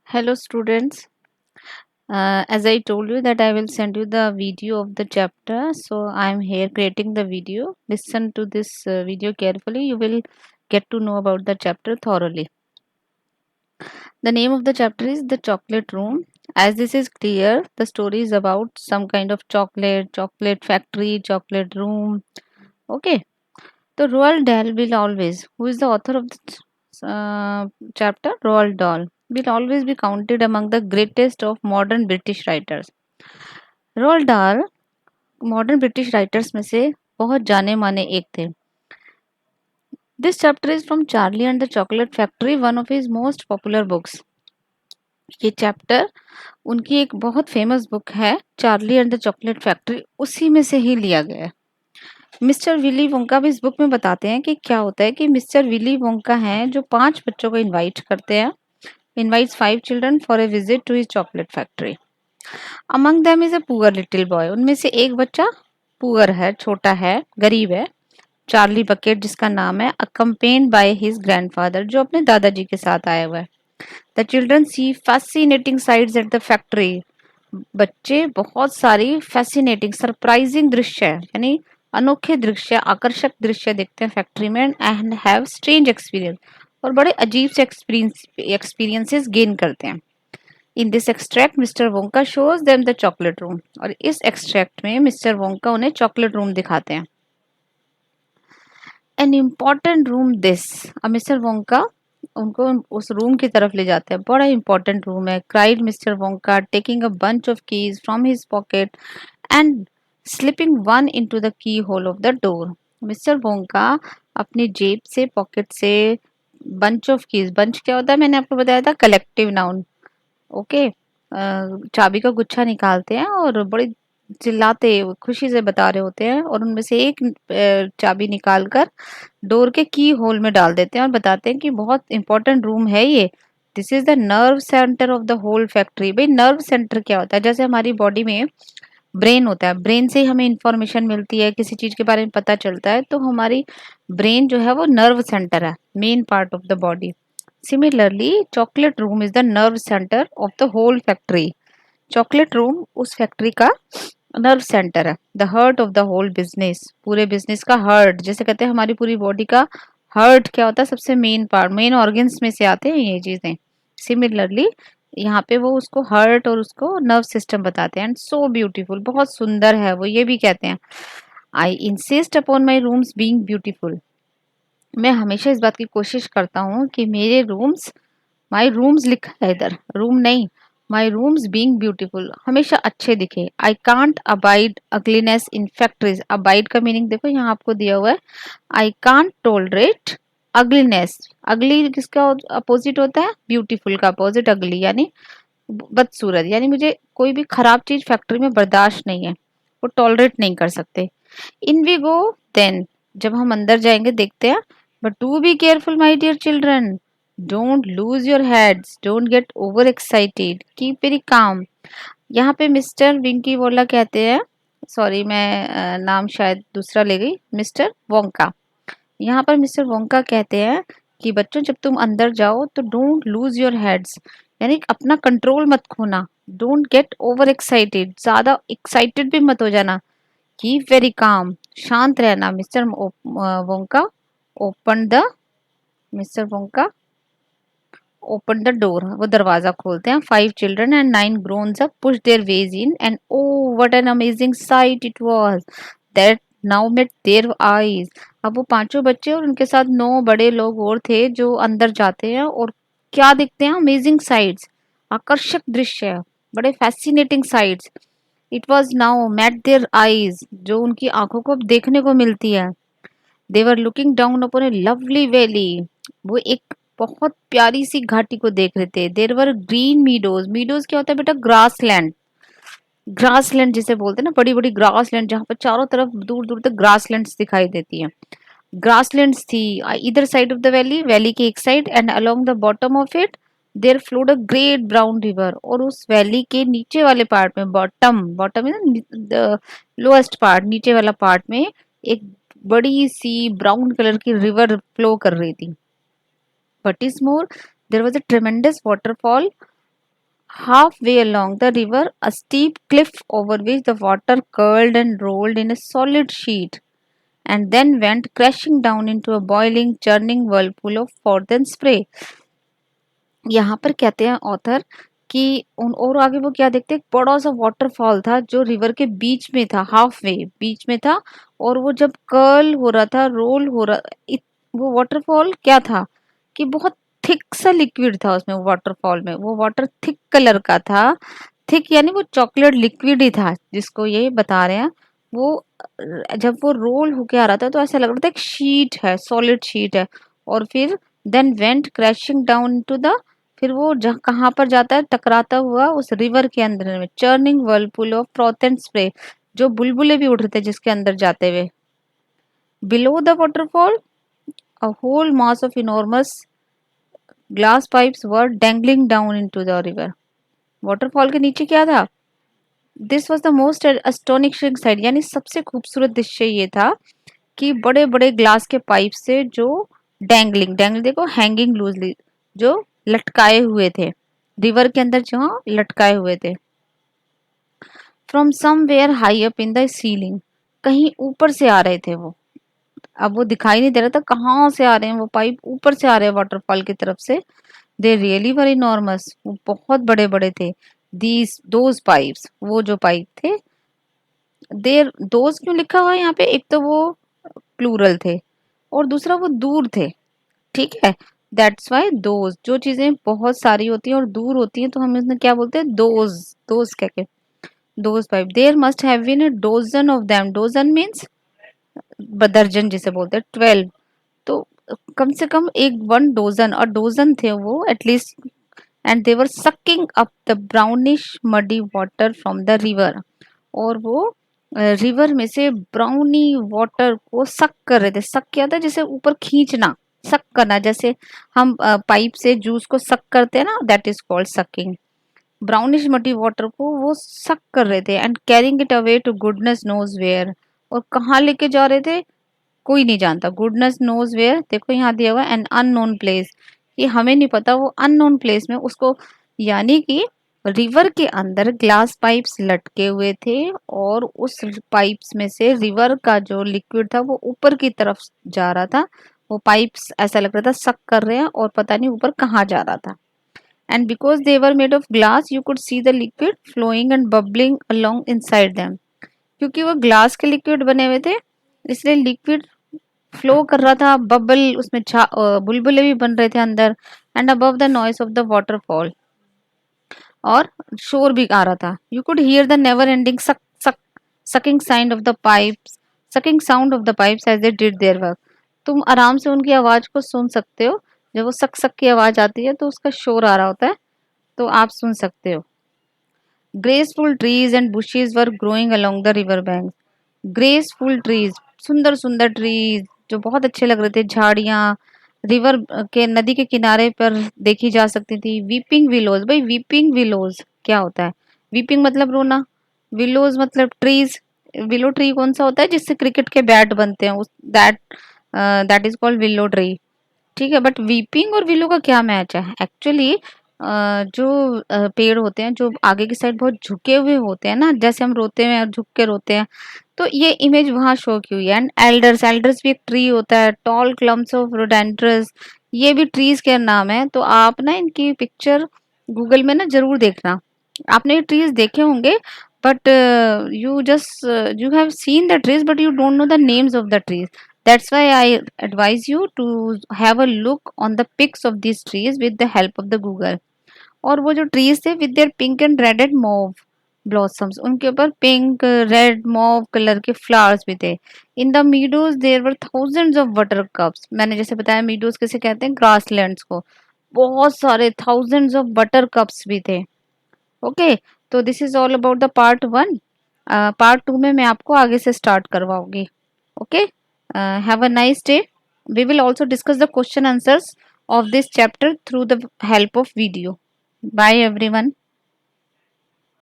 Hello students. As I told you that I will send you the video of the chapter. So I am here creating the video. Listen to this video carefully. You will get to know about the chapter thoroughly. The name of the chapter is The Chocolate Room. As this is clear, the story is about some kind of chocolate factory, chocolate room. Okay. So Roald Dahl will always, who is the author of the chapter, Roald Dahl, will always be counted among the greatest of modern British writers. रोald dahl modern British writers में से बहुत जाने माने एक थे. This chapter is from Charlie and the chocolate factory, one of his most popular books. ये chapter उनकी एक बहुत फेमस बुक है, Charlie and the chocolate factory, उसी में से ही लिया गया है. मिस्टर विली वोंका भी इस बुक में बताते हैं कि क्या होता है कि मिस्टर विली वोंका हैं जो 5 बच्चों को इनवाइट करते हैं. Invites 5 children for a visit to his chocolate factory. Among them is a poor little boy. उनमें से एक बच्चा पुअर है, छोटा है, गरीब है, चार्ली बकेट जिसका नाम है, अकम्पेन्ड बाय हिज ग्रैंडफादर, जो अपने दादाजी के साथ आया हुआ है. The children see fascinating sights at the factory. बच्चे बहुत सारी फैसिनेटिंग सरप्राइजिंग दृश्य यानी अनोखे दृश्य, आकर्षक दृश्य देखते हैं फैक्ट्री में. एंड हैव स्ट्रेंज एक्सपीरियंस, और बड़े अजीब से एक्सपीरियंसेस गेन करते हैं. In this extract mister Wonka shows them the chocolate room. और इस एक्सट्रैक्ट में मिस्टर वोंका उन्हें चॉकलेट रूम दिखाते हैं. An important room this. अब मिस्टर वोंका उनको उस रूम की तरफ ले जाते हैं. बड़ा इंपॉर्टेंट रूम है. Cried mister Wonka taking a bunch of keys from his pocket and slipping one into the keyhole of the door. Mister Wonka अपनी जेब से, पॉकेट से बंच ऑफ कीज, बंच क्या होता है मैंने आपको बताया था, कलेक्टिव नाउन. ओके. चाबी का गुच्छा निकालते हैं और बड़ी चिल्लाते खुशी से बता रहे होते हैं, और उनमें से एक चाबी निकालकर डोर के की होल में डाल देते हैं और बताते हैं कि बहुत इंपॉर्टेंट रूम है ये. This is the nerve centre of the whole factory. भाई नर्व सेंटर क्या होता है? जैसे हमारी बॉडी में ब्रेन होता है, ब्रेन से ही हमें इंफॉर्मेशन मिलती है, किसी चीज के बारे में पता चलता है, तो हमारी ब्रेन जो है वो नर्व सेंटर है, main part of the body. Similarly chocolate room is the nerve centre of the whole factory. Chocolate room उस फैक्ट्री का नर्व सेंटर है. The heart of the whole business, पूरे बिजनेस का heart. जैसे कहते हैं हमारी पूरी बॉडी का हार्ट क्या होता है, सबसे मेन पार्ट, मेन ऑर्गन्स में से आते हैं ये चीजें. सिमिलरली यहाँ पे वो उसको हार्ट और उसको नर्व सिस्टम बताते हैं. एंड सो ब्यूटीफुल, बहुत सुंदर है वो, ये भी कहते हैं. I insist upon my rooms being beautiful. मैं हमेशा इस बात की कोशिश करता हूँ कि मेरे रूम्स, माई रूम्स लिखा है इधर, रूम नहीं, माई रूम्स बीइंग ब्यूटीफुल, हमेशा अच्छे दिखे. I can't abide ugliness in factories. Abide का मीनिंग देखो यहाँ आपको दिया हुआ है. I can't tolerate ugliness. अगली किसका अपोजिट होता है? ब्यूटीफुल का अपोजिट अगली, यानी बदसूरत. यानी मुझे कोई भी खराब चीज फैक्ट्री में बर्दाश्त नहीं है, वो टॉलरेट नहीं कर सकते. इन वी गो देन, जब हम अंदर जाएंगे देखते हैं. But do be careful my dear children, don't lose your heads, don't get over excited, keep very calm. यहाँ पे मिस्टर विंकी वोला कहते हैं, सॉरी मैं नाम शायद दूसरा ले गई, मिस्टर वोंका. यहाँ पर मिस्टर वोंका कहते हैं कि बच्चों जब तुम अंदर जाओ तो डोंट लूज योर हेड्स, यानी अपना कंट्रोल मत खोना. डोंट गेट ओवर एक्साइटेड, ज्यादा एक्साइटेड भी मत हो जाना. कीप वेरी काम, शांत रहना. Mister Wonka open the, mister Wonka open the door, वो दरवाजा खोलते हैं. 5 children and 9 grownups push their ways in, and oh what an amazing sight it was that now met their eyes. अब वो पांचों बच्चे और उनके साथ 9 बड़े लोग और थे जो अंदर जाते हैं, और क्या दिखते हैं? अमेजिंग साइट्स, आकर्षक दृश्य, बड़े fascinating sights. It was now met their eyes, जो उनकी आंखों को अब देखने को मिलती है. They were looking down upon a lovely valley. वो एक बहुत प्यारी सी घाटी को देख रहे थे. देर वर ग्रीन मीडोज. मीडोज क्या होता है बेटा? Grass land. ग्रास लैंड जिसे बोलते हैं ना, बड़ी बड़ी ग्रास लैंड, जहाँ पर चारों तरफ दूर दूर तक ग्रास लैंड दिखाई देती है. ग्रास लैंड थी इधर side of the valley, valley की एक side, and along the bottom of it there flowed a great brown river. और उस वैली के नीचे वाले पार्ट में, bottom, bottom is the lowest part, नीचे वाला पार्ट में एक बड़ी सी ब्राउन कलर की रिवर फ्लो कर रही थी. What is more, there was a tremendous waterfall Halfway along the river, a steep cliff over which the water curled and rolled in a solid sheet, and then went crashing down into a boiling, churning whirlpool of fountain spray. यहाँ पर कहते हैं author कि और आगे वो क्या देखते हैं, एक बड़ा सा वाटरफॉल था जो रिवर के बीच में था, हाफ वे बीच में था, और वो जब कर्ल हो रहा था, रोल हो रहा, वो वाटरफॉल क्या था कि बहुत थिक सा लिक्विड था उसमें, वाटरफॉल में वो वाटर थिक कलर का था। थिक यानी वो चॉकलेट लिक्विड ही था जिसको ये बता रहे हैं। वो जब वो रोल होके आ रहा था तो ऐसा लग रहा था एक शीट है, सॉलिड शीट है। और फिर then went crashing down to the, फिर वो जहाँ कहाँ पर जाता है, टकराता हुआ उस रिवर के अंदर में, churning Whirlpool of froth and spray, जो बुलबुले भी उठ रहे थे जिसके अंदर जाते हुए। Below the waterfall a whole mass of enormous glass pipes were dangling down into the river. Waterfall के नीचे क्या था? This was the most astonishing sight, यानी सबसे खूबसूरत दृश्य ये था कि बड़े बड़े ग्लास के पाइप से जो डैंगलिंग, डैंगलिंग देखो, हैंगिंग लूजली, जो लटकाए हुए थे रिवर के अंदर, जो लटकाए हुए थे। From somewhere high up in the ceiling, कहीं ऊपर से आ रहे थे वो। अब वो दिखाई नहीं दे रहा था कहाँ से आ रहे हैं वो पाइप, ऊपर से आ रहे हैं वाटरफॉल की तरफ से। दे रियली वर इनॉर्मस, वो बहुत बड़े बड़े थे। दीज दोज पाइप्स, वो जो पाइप थे, देर दोज क्यों लिखा हुआ है यहाँ पे, एक तो वो प्लूरल थे और दूसरा वो दूर थे, ठीक है। दैट्स वाई दोज, जो चीजें बहुत सारी होती हैं और दूर होती हैं तो हम इसमें क्या बोलते हैं, दोज, दोज कह के। Those pipes, there must have been a dozen of them, dozen means दर्जन जिसे बोलते हैं, 12। तो कम से कम एक, वन डोजन, और डोजन थे वो at least. And they were sucking up the brownish muddy water from the river, और वो रिवर में से ब्राउनी वाटर को सक कर रहे थे। सक क्या होता है, जैसे ऊपर खींचना, सक करना, जैसे हम पाइप से जूस को सक करते हैं ना, that is called sucking. Brownish muddy water को वो सक कर रहे थे, and carrying it away to goodness knows where, और कहाँ लेके जा रहे थे कोई नहीं जानता। गुडनेस नोज वेयर, देखो यहाँ दिया हुआ एन अननोन प्लेस, ये हमें नहीं पता, वो अननोन प्लेस में उसको, यानी कि रिवर के अंदर ग्लास पाइप्स लटके हुए थे, और उस पाइप्स में से रिवर का जो लिक्विड था वो ऊपर की तरफ जा रहा था। वो पाइप्स ऐसा लग रहा था सक कर रहे हैं और पता नहीं ऊपर कहाँ जा रहा था। And because they were made of glass you could see the liquid flowing and bubbling along inside them, क्योंकि वो ग्लास के लिक्विड बने हुए थे इसलिए लिक्विड फ्लो कर रहा था, बबल उसमें बुलबुले भी बन रहे थे अंदर। And above the noise of the waterfall, और शोर भी आ रहा था। You could hear the never ending suck suck, sucking sound of the pipes, sucking sound of the pipes as they did their work. तुम आराम से उनकी आवाज को सुन सकते हो, जब वो सक सक की आवाज आती है तो उसका शोर आ रहा होता है, तो आप सुन सकते हो। Graceful trees and bushes were growing along the river bank. Graceful trees, सुंदर सुंदर ट्रीज जो बहुत अच्छे लग रहे थे, झाड़ियाँ रिवर के, नदी के किनारे पर देखी जा सकती थी। वीपिंग विलोज, भाई वीपिंग विलोज क्या होता है? वीपिंग मतलब रोना, विलोज मतलब ट्रीज। विलो ट्री कौन सा होता है जिससे क्रिकेट के बैट बनते हैं, उस that, that is called willow tree, ठीक है। बट वीपिंग और विलो का क्या मैच है एक्चुअली? जो पेड़ होते हैं जो आगे की साइड बहुत झुके हुए होते हैं ना, जैसे हम रोते हैं और झुक के रोते हैं, तो ये इमेज वहां शो की हुई है। एंड एल्डर्स, एल्डर्स भी एक ट्री होता है। टॉल क्लम्स ऑफ रोडेंड्रस, ये भी ट्रीज के नाम है। तो आप ना इनकी पिक्चर गूगल में ना जरूर देखना। आपने ये ट्रीज देखे होंगे, but you just you have seen the trees but you don't know the names of the trees. That's why I advise you to have a look on the pics of these trees with the help of the Google. और वो जो trees थे with their pink and red and mauve blossoms, उनके ऊपर pink, red, mauve colour के flowers भी थे। In the meadows there were thousands of water cups, मैंने जैसे बताया मीडोज किसे कहते हैं, ग्रासलैंड्स को। बहुत सारे थाउजेंड्स ऑफ वाटर कप्स भी थे। ओके, तो this is all about the part 1। Part 2 में मैं आपको आगे से स्टार्ट करवाऊंगी। Okay, have a nice day. We will also discuss the question answers of this chapter through the help of video. Bye everyone.